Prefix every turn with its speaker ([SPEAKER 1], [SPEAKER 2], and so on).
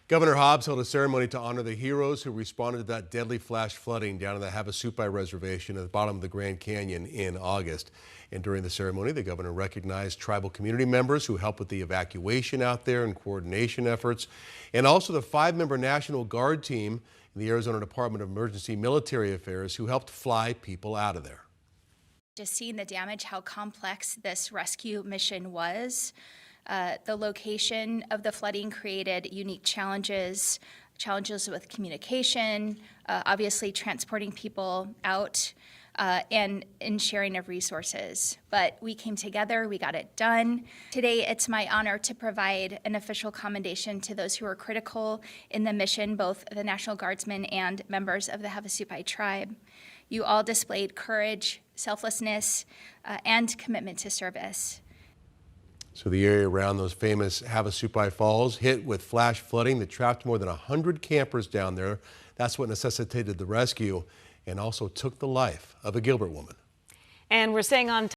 [SPEAKER 1] Governor Hobbs held a ceremony to honor the heroes who responded to that deadly flash flooding down in the Havasupai Reservation at the bottom of the Grand Canyon in August. And during the ceremony, the governor recognized tribal community members who helped with the evacuation out there and coordination efforts, and also the 5-member National Guard team in the Arizona Department of Emergency Military Affairs who helped fly people out of there.
[SPEAKER 2] Just seeing the damage, how complex this rescue mission was. The location of the flooding created unique challenges with communication, obviously transporting people out, and in sharing of resources. But we came together, we got it done. Today, it's my honor to provide an official commendation to those who were critical in the mission, both the National Guardsmen and members of the Havasupai tribe. You all displayed courage, selflessness, and commitment to service.
[SPEAKER 1] So the area around those famous Havasupai Falls hit with flash flooding that trapped more than 100 campers down there. That's what necessitated the rescue and also took the life of a Gilbert woman.
[SPEAKER 3] And we're staying on